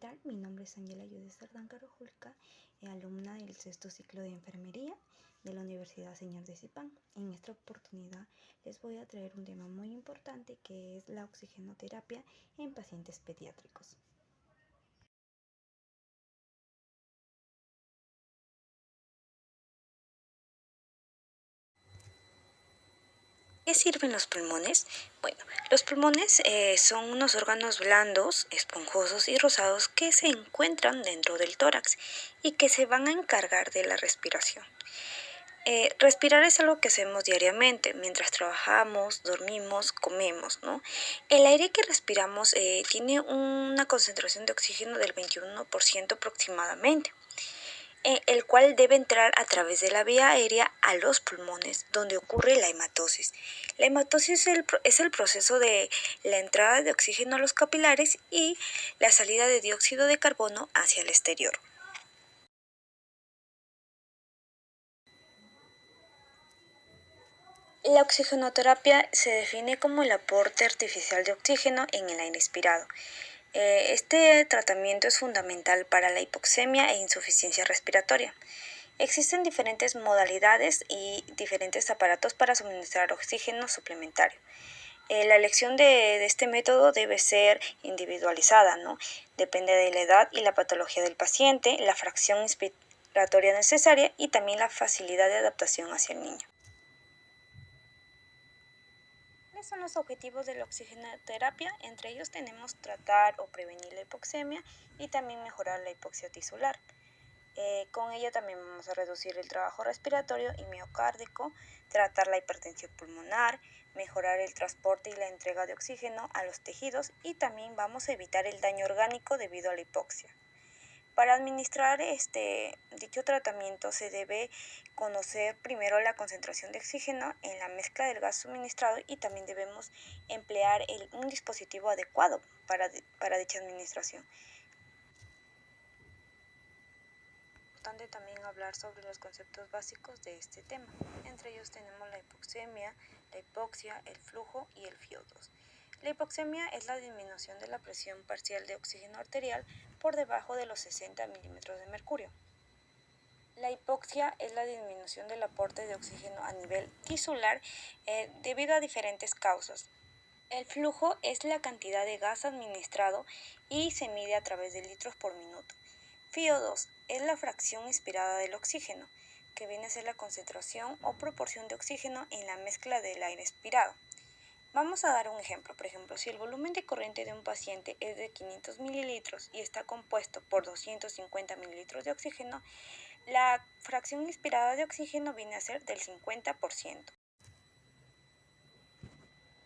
tal? Mi nombre es Ángela Judith Cerdán Carojulca, alumna del sexto ciclo de enfermería de la Universidad Señor de Zipán. En esta oportunidad les voy a traer un tema muy importante que es la oxigenoterapia en pacientes pediátricos. ¿Qué sirven los pulmones? Bueno, los pulmones son unos órganos blandos, esponjosos y rosados que se encuentran dentro del tórax y que se van a encargar de la respiración. Respirar es algo que hacemos diariamente mientras trabajamos, dormimos, comemos, ¿no? El aire que respiramos tiene una concentración de oxígeno del 21% aproximadamente, el cual debe entrar a través de la vía aérea a los pulmones, donde ocurre la hematosis. La hematosis es el proceso de la entrada de oxígeno a los capilares y la salida de dióxido de carbono hacia el exterior. La oxigenoterapia se define como el aporte artificial de oxígeno en el aire inspirado. Este tratamiento es fundamental para la hipoxemia e insuficiencia respiratoria. Existen diferentes modalidades y diferentes aparatos para suministrar oxígeno suplementario. La elección de este método debe ser individualizada, ¿no? Depende de la edad y la patología del paciente, la fracción inspiratoria necesaria y también la facilidad de adaptación hacia el niño. ¿Cuáles son los objetivos de la oxigenoterapia? Entre ellos tenemos tratar o prevenir la hipoxemia y también mejorar la hipoxia tisular. Con ello también vamos a reducir el trabajo respiratorio y miocárdico, tratar la hipertensión pulmonar, mejorar el transporte y la entrega de oxígeno a los tejidos y también vamos a evitar el daño orgánico debido a la hipoxia. Para administrar dicho tratamiento se debe conocer primero la concentración de oxígeno en la mezcla del gas suministrado y también debemos emplear un dispositivo adecuado para dicha administración. Es importante también hablar sobre los conceptos básicos de este tema. Entre ellos tenemos la hipoxemia, la hipoxia, el flujo y el FiO2. La hipoxemia es la disminución de la presión parcial de oxígeno arterial por debajo de los 60 milímetros de mercurio. La hipoxia es la disminución del aporte de oxígeno a nivel tisular debido a diferentes causas. El flujo es la cantidad de gas administrado y se mide a través de litros por minuto. FiO2 es la fracción inspirada del oxígeno, que viene a ser la concentración o proporción de oxígeno en la mezcla del aire expirado. Vamos a dar un ejemplo. Por ejemplo, si el volumen de corriente de un paciente es de 500 mililitros y está compuesto por 250 mililitros de oxígeno, la fracción inspirada de oxígeno viene a ser del 50%.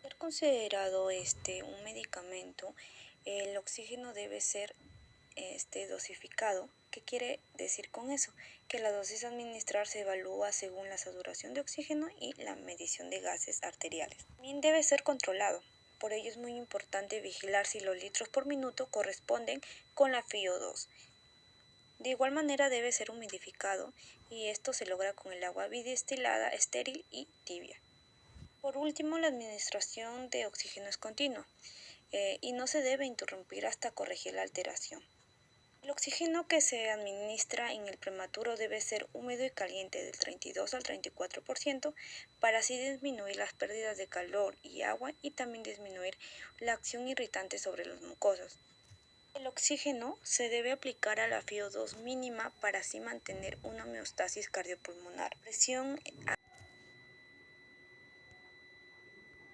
Ser considerado un medicamento, el oxígeno debe ser dosificado. ¿Qué quiere decir con eso? Que la dosis a administrar se evalúa según la saturación de oxígeno y la medición de gases arteriales. También debe ser controlado. Por ello es muy importante vigilar si los litros por minuto corresponden con la FiO2. De igual manera debe ser humidificado y esto se logra con el agua bidestilada, estéril y tibia. Por último, la administración de oxígeno es continua y no se debe interrumpir hasta corregir la alteración. El oxígeno que se administra en el prematuro debe ser húmedo y caliente del 32 al 34% para así disminuir las pérdidas de calor y agua y también disminuir la acción irritante sobre las mucosas. El oxígeno se debe aplicar a la FiO2 mínima para así mantener una homeostasis cardiopulmonar. Presión.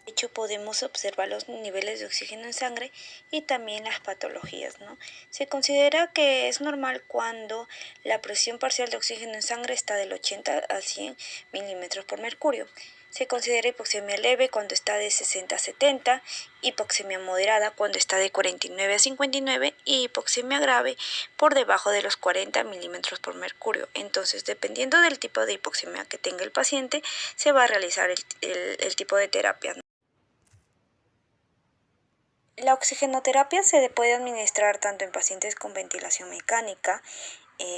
De hecho, podemos observar los niveles de oxígeno en sangre y también las patologías, ¿no? Se considera que es normal cuando la presión parcial de oxígeno en sangre está del 80 a 100 milímetros por mercurio. Se considera hipoxemia leve cuando está de 60 a 70, hipoxemia moderada cuando está de 49 a 59 y hipoxemia grave por debajo de los 40 milímetros por mercurio. Entonces, dependiendo del tipo de hipoxemia que tenga el paciente, se va a realizar el tipo de terapia, ¿no? La oxigenoterapia se puede administrar tanto en pacientes con ventilación mecánica,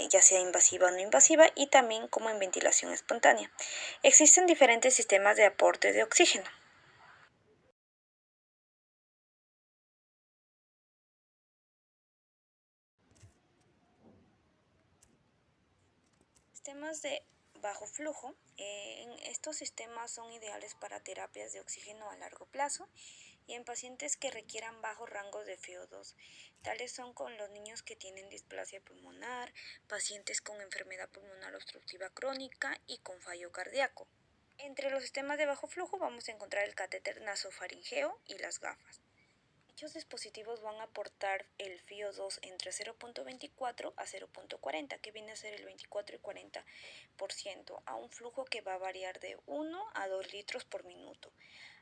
ya sea invasiva o no invasiva, y también como en ventilación espontánea. Existen diferentes sistemas de aporte de oxígeno. Sistemas de bajo flujo. Estos sistemas son ideales para terapias de oxígeno a largo plazo y en pacientes que requieran bajos rangos de FiO2. Tales son con los niños que tienen displasia pulmonar, pacientes con enfermedad pulmonar obstructiva crónica y con fallo cardíaco. Entre los sistemas de bajo flujo vamos a encontrar el catéter nasofaringeo y las gafas. Dichos dispositivos van a aportar el FiO2 entre 0.24 a 0.40, que viene a ser el 24 y 40%, a un flujo que va a variar de 1 a 2 litros por minuto,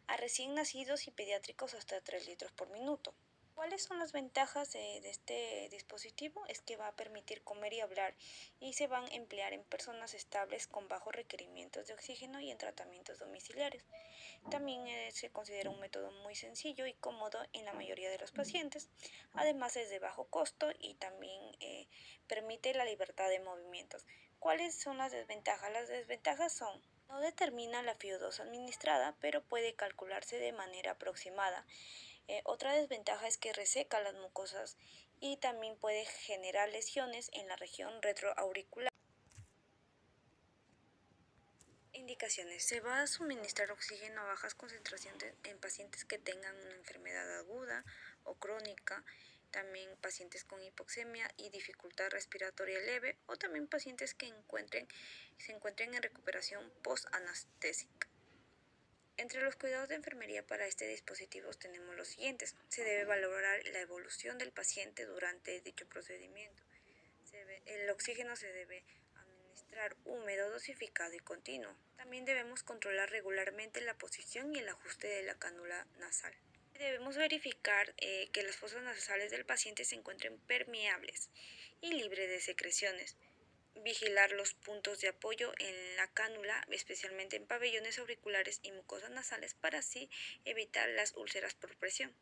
a recién nacidos y pediátricos hasta 3 litros por minuto. ¿Cuáles son las ventajas de este dispositivo? Es que va a permitir comer y hablar y se van a emplear en personas estables con bajos requerimientos de oxígeno y en tratamientos domiciliarios. También se considera un método muy sencillo y cómodo en la mayoría de los pacientes. Además es de bajo costo y también permite la libertad de movimientos. ¿Cuáles son las desventajas? Las desventajas son: no determina la FiO2 administrada, pero puede calcularse de manera aproximada. Otra desventaja es que reseca las mucosas y también puede generar lesiones en la región retroauricular. Indicaciones. Se va a suministrar oxígeno a bajas concentraciones en pacientes que tengan una enfermedad aguda o crónica, también pacientes con hipoxemia y dificultad respiratoria leve o también pacientes que se encuentren en recuperación post-anestésica. Entre los cuidados de enfermería para este dispositivo tenemos los siguientes. Se debe valorar la evolución del paciente durante dicho procedimiento. El oxígeno se debe administrar húmedo, dosificado y continuo. También debemos controlar regularmente la posición y el ajuste de la cánula nasal. Debemos verificar que las fosas nasales del paciente se encuentren permeables y libres de secreciones. Vigilar los puntos de apoyo en la cánula, especialmente en pabellones auriculares y mucosas nasales, para así evitar las úlceras por presión.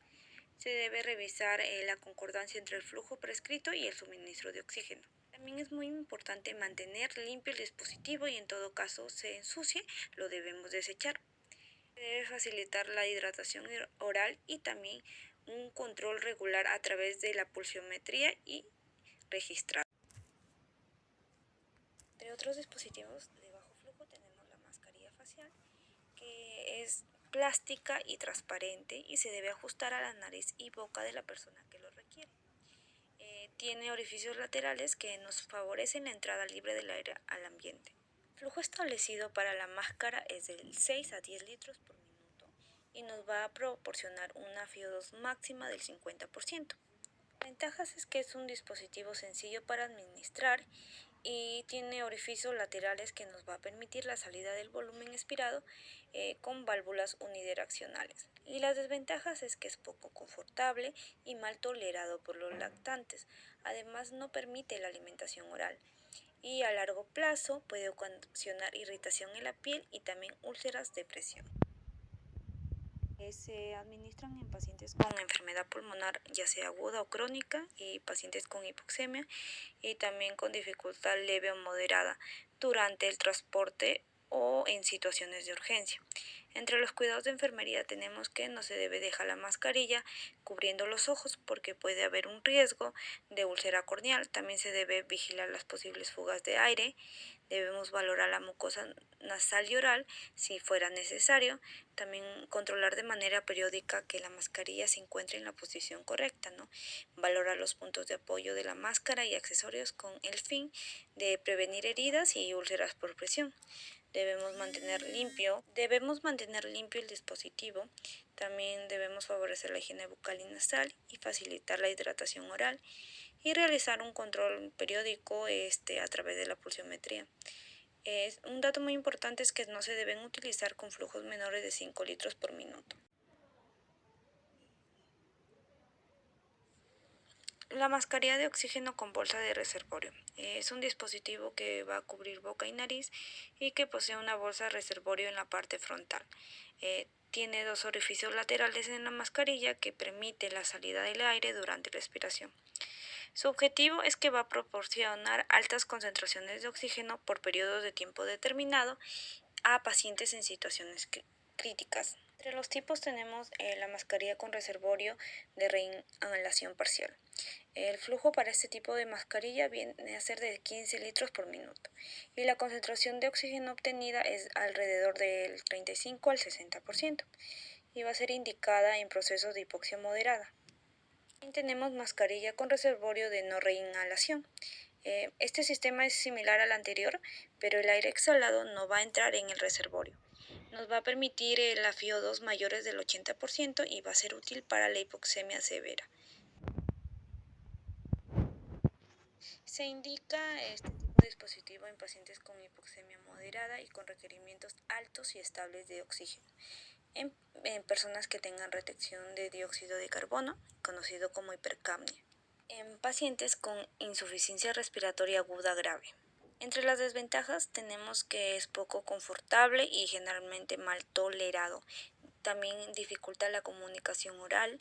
Se debe revisar la concordancia entre el flujo prescrito y el suministro de oxígeno. También es muy importante mantener limpio el dispositivo y en todo caso se ensucie, lo debemos desechar. Se debe facilitar la hidratación oral y también un control regular a través de la pulsiometría y registrar. Entre otros dispositivos de bajo flujo tenemos la mascarilla facial, que es plástica y transparente y se debe ajustar a la nariz y boca de la persona que lo requiere. Tiene orificios laterales que nos favorecen la entrada libre del aire al ambiente. El flujo establecido para la máscara es del 6 a 10 litros por minuto y nos va a proporcionar una FiO2 máxima del 50%. Ventajas es que es un dispositivo sencillo para administrar y tiene orificios laterales que nos va a permitir la salida del volumen expirado con válvulas unidireccionales. Y las desventajas es que es poco confortable y mal tolerado por los lactantes. Además no permite la alimentación oral y a largo plazo puede ocasionar irritación en la piel y también úlceras de presión. Se administran en pacientes con enfermedad pulmonar, ya sea aguda o crónica, y pacientes con hipoxemia y también con dificultad leve o moderada durante el transporte o en situaciones de urgencia. Entre los cuidados de enfermería tenemos que no se debe dejar la mascarilla cubriendo los ojos porque puede haber un riesgo de úlcera corneal. También se debe vigilar las posibles fugas de aire. Debemos valorar la mucosa nasal y oral si fuera necesario. También controlar de manera periódica que la mascarilla se encuentre en la posición correcta, ¿no? Valorar los puntos de apoyo de la máscara y accesorios con el fin de prevenir heridas y úlceras por presión. Debemos mantener limpio el dispositivo. También debemos favorecer la higiene bucal y nasal y facilitar la hidratación oral y realizar un control periódico a través de la pulsiometría. Un dato muy importante es que no se deben utilizar con flujos menores de 5 litros por minuto. La mascarilla de oxígeno con bolsa de reservorio es un dispositivo que va a cubrir boca y nariz y que posee una bolsa de reservorio en la parte frontal. Tiene dos orificios laterales en la mascarilla que permite la salida del aire durante la respiración. Su objetivo es que va a proporcionar altas concentraciones de oxígeno por periodos de tiempo determinado a pacientes en situaciones críticas. Entre los tipos tenemos la mascarilla con reservorio de reinhalación parcial. El flujo para este tipo de mascarilla viene a ser de 15 litros por minuto y la concentración de oxígeno obtenida es alrededor del 35 al 60% y va a ser indicada en procesos de hipoxia moderada. También tenemos mascarilla con reservorio de no reinhalación. Este sistema es similar al anterior, pero el aire exhalado no va a entrar en el reservorio. Nos va a permitir la FiO2 mayores del 80% y va a ser útil para la hipoxemia severa. Se indica este tipo de dispositivo en pacientes con hipoxemia moderada y con requerimientos altos y estables de oxígeno, en personas que tengan retención de dióxido de carbono, conocido como hipercapnia, en pacientes con insuficiencia respiratoria aguda grave. Entre las desventajas tenemos que es poco confortable y generalmente mal tolerado. También dificulta la comunicación oral,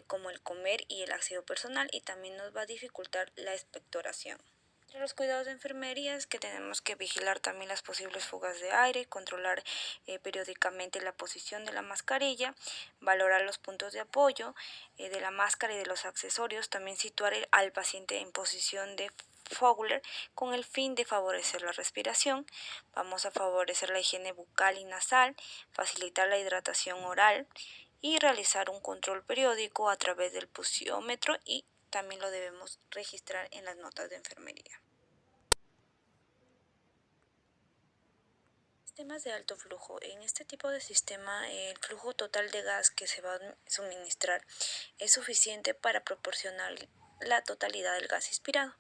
como el comer y el aseo personal, y también nos va a dificultar la expectoración. Entre los cuidados de enfermería es que tenemos que vigilar también las posibles fugas de aire, controlar periódicamente la posición de la mascarilla, valorar los puntos de apoyo de la máscara y de los accesorios, también situar al paciente en posición de Fowler con el fin de favorecer la respiración. Vamos a favorecer la higiene bucal y nasal, facilitar la hidratación oral y realizar un control periódico a través del pulsiómetro, y también lo debemos registrar en las notas de enfermería. Sistemas de alto flujo. En este tipo de sistema, el flujo total de gas que se va a suministrar es suficiente para proporcionar la totalidad del gas inspirado.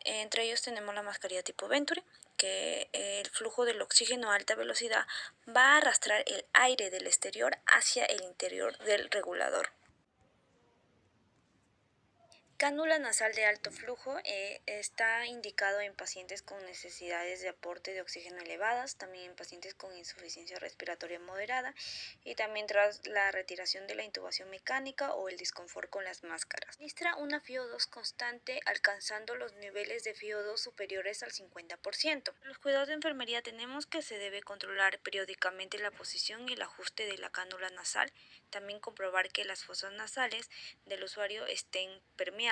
Entre ellos tenemos la mascarilla tipo Venturi, que el flujo del oxígeno a alta velocidad va a arrastrar el aire del exterior hacia el interior del regulador. Cánula nasal de alto flujo está indicado en pacientes con necesidades de aporte de oxígeno elevadas, también en pacientes con insuficiencia respiratoria moderada y también tras la retiración de la intubación mecánica o el disconfort con las máscaras. Administra una FiO2 constante alcanzando los niveles de FiO2 superiores al 50%. Los cuidados de enfermería tenemos que se debe controlar periódicamente la posición y el ajuste de la cánula nasal, también comprobar que las fosas nasales del usuario estén permeables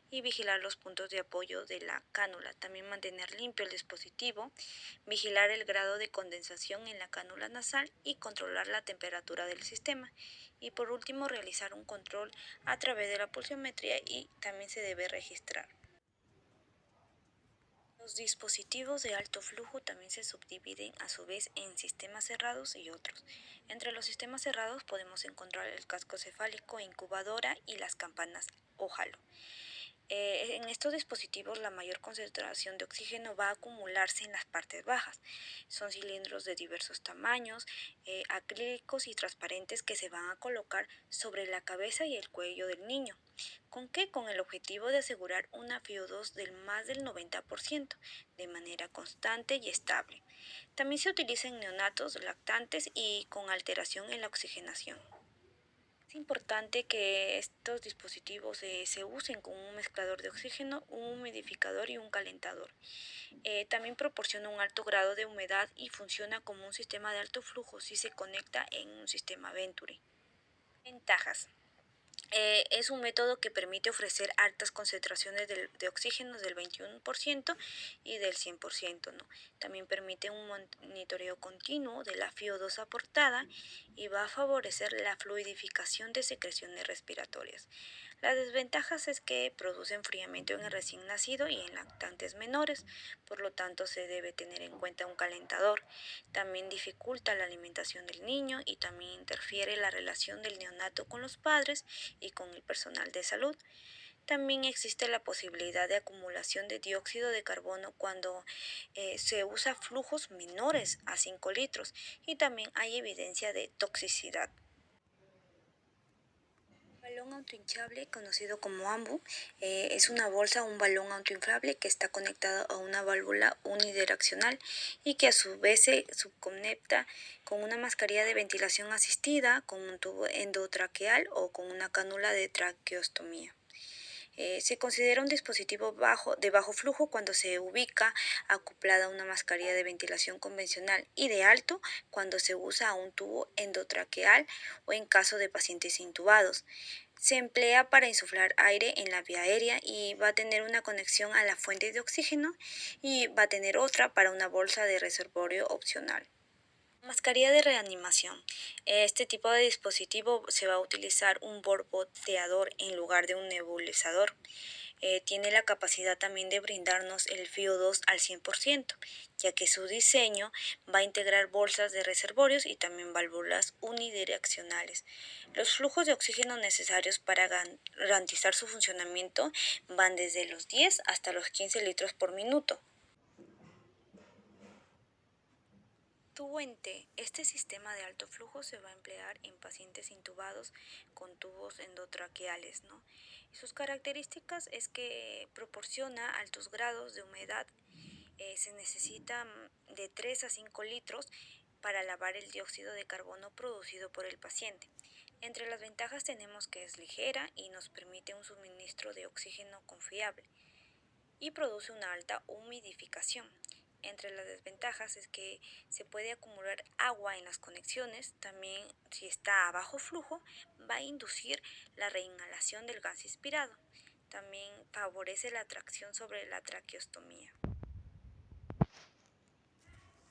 y vigilar los puntos de apoyo de la cánula. También mantener limpio el dispositivo, vigilar el grado de condensación en la cánula nasal y controlar la temperatura del sistema. Y por último, realizar un control a través de la pulsiometría y también se debe registrar. Los dispositivos de alto flujo también se subdividen a su vez en sistemas cerrados y otros. Entre los sistemas cerrados podemos encontrar el casco cefálico, incubadora y las campanas o halo. En estos dispositivos la mayor concentración de oxígeno va a acumularse en las partes bajas. Son cilindros de diversos tamaños, acrílicos y transparentes que se van a colocar sobre la cabeza y el cuello del niño. ¿Con qué? Con el objetivo de asegurar una FiO2 del más del 90% de manera constante y estable. También se utiliza en neonatos, lactantes y con alteración en la oxigenación. Es importante que estos dispositivos se usen con un mezclador de oxígeno, un humidificador y un calentador. También proporciona un alto grado de humedad y funciona como un sistema de alto flujo si se conecta en un sistema Venturi. Ventajas. Es un método que permite ofrecer altas concentraciones de oxígeno del 21% y del 100%, ¿no? También permite un monitoreo continuo de la FiO2 aportada y va a favorecer la fluidificación de secreciones respiratorias. Las desventajas es que produce enfriamiento en el recién nacido y en lactantes menores, por lo tanto se debe tener en cuenta un calentador. También dificulta la alimentación del niño y también interfiere la relación del neonato con los padres y con el personal de salud. También existe la posibilidad de acumulación de dióxido de carbono cuando se usa flujos menores a 5 litros y también hay evidencia de toxicidad. Balón autohinchable, conocido como AMBU, es una bolsa o un balón autoinflable que está conectado a una válvula unidireccional y que a su vez se subconecta con una mascarilla de ventilación asistida, con un tubo endotraqueal o con una cánula de traqueostomía. Se considera un dispositivo de bajo flujo cuando se ubica acoplada a una mascarilla de ventilación convencional y de alto cuando se usa a un tubo endotraqueal o en caso de pacientes intubados. Se emplea para insuflar aire en la vía aérea y va a tener una conexión a la fuente de oxígeno y va a tener otra para una bolsa de reservorio opcional. Mascarilla de reanimación. Este tipo de dispositivo se va a utilizar un borboteador en lugar de un nebulizador. Tiene la capacidad también de brindarnos el FiO2 al 100%, ya que su diseño va a integrar bolsas de reservorios y también válvulas unidireccionales. Los flujos de oxígeno necesarios para garantizar su funcionamiento van desde los 10 hasta los 15 litros por minuto. Tubo en T. Este sistema de alto flujo se va a emplear en pacientes intubados con tubos endotraqueales, ¿no? Sus características es que proporciona altos grados de humedad. Se necesita de 3 a 5 litros para lavar el dióxido de carbono producido por el paciente. Entre las ventajas tenemos que es ligera y nos permite un suministro de oxígeno confiable y produce una alta humidificación. Entre las desventajas es que se puede acumular agua en las conexiones, también si está a bajo flujo va a inducir la reinhalación del gas inspirado, también favorece la tracción sobre la traqueostomía.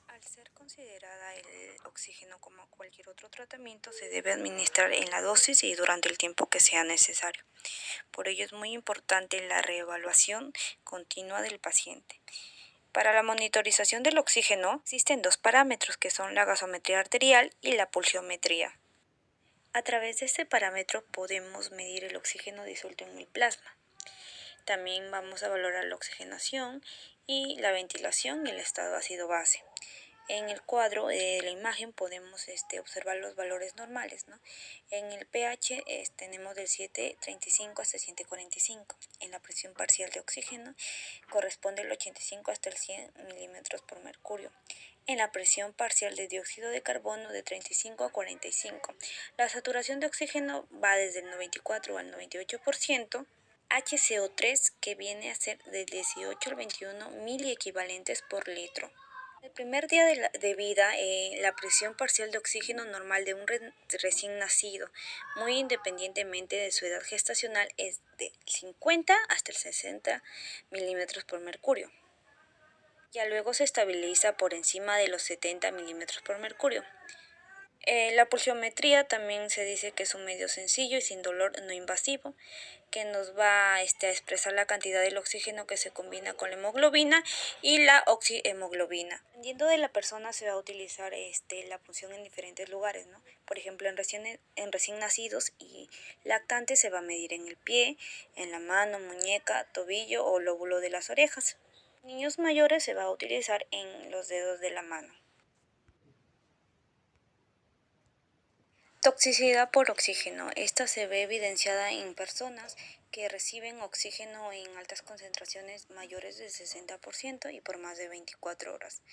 Al ser considerada el oxígeno como cualquier otro tratamiento, se debe administrar en la dosis y durante el tiempo que sea necesario. Por ello es muy importante la reevaluación continua del paciente. Para la monitorización del oxígeno existen dos parámetros que son la gasometría arterial y la pulsiometría. A través de este parámetro podemos medir el oxígeno disuelto en el plasma. También vamos a valorar la oxigenación y la ventilación y el estado ácido-base. En el cuadro de la imagen podemos observar los valores normales, ¿no? En el pH tenemos del 7,35 hasta 7,45. En la presión parcial de oxígeno corresponde el 85 hasta el 100 milímetros por mercurio. En la presión parcial de dióxido de carbono de 35 a 45. La saturación de oxígeno va desde el 94 al 98%. HCO3 que viene a ser de 18 al 21 miliequivalentes por litro. El primer día de vida, la presión parcial de oxígeno normal de un recién nacido, muy independientemente de su edad gestacional, es de 50 hasta el 60 milímetros por mercurio. Ya luego se estabiliza por encima de los 70 milímetros por mercurio. La pulsiometría también se dice que es un medio sencillo y sin dolor no invasivo, que nos va a expresar la cantidad del oxígeno que se combina con la hemoglobina y la oxihemoglobina. Dependiendo de la persona se va a utilizar la punción en diferentes lugares, ¿no? Por ejemplo, en recién nacidos y lactantes se va a medir en el pie, en la mano, muñeca, tobillo o lóbulo de las orejas. En niños mayores se va a utilizar en los dedos de la mano. Toxicidad por oxígeno. Esta se ve evidenciada en personas que reciben oxígeno en altas concentraciones mayores del 60% y por más de 24 horas.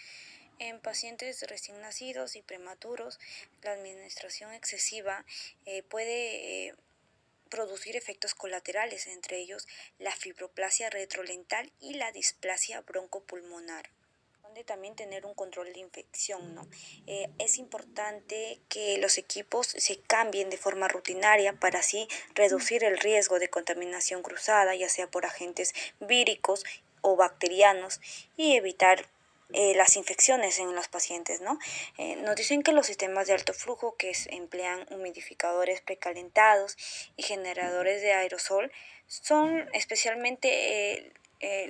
En pacientes recién nacidos y prematuros, la administración excesiva puede producir efectos colaterales, entre ellos la fibroplasia retrolental y la displasia broncopulmonar. De también tener un control de infección, ¿no? Es importante que los equipos se cambien de forma rutinaria para así reducir el riesgo de contaminación cruzada, ya sea por agentes víricos o bacterianos, y evitar las infecciones en los pacientes, ¿no? Nos dicen que los sistemas de alto flujo que emplean humidificadores precalentados y generadores de aerosol son especialmente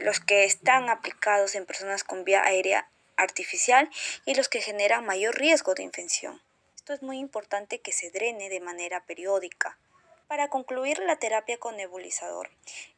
los que están aplicados en personas con vía aérea artificial y los que generan mayor riesgo de infección. Esto es muy importante que se drene de manera periódica. Para concluir, la terapia con nebulizador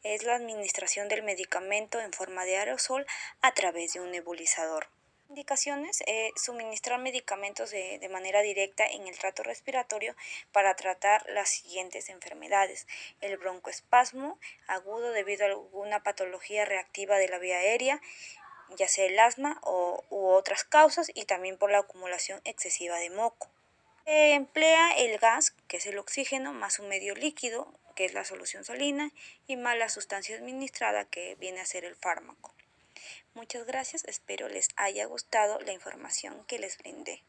es la administración del medicamento en forma de aerosol a través de un nebulizador. Indicaciones: suministrar medicamentos de manera directa en el tracto respiratorio para tratar las siguientes enfermedades: el broncoespasmo agudo debido a alguna patología reactiva de la vía aérea, ya sea el asma u otras causas, y también por la acumulación excesiva de moco. Se emplea el gas, que es el oxígeno, más un medio líquido que es la solución salina, y más la sustancia administrada, que viene a ser el fármaco. Muchas gracias, espero les haya gustado la información que les brindé.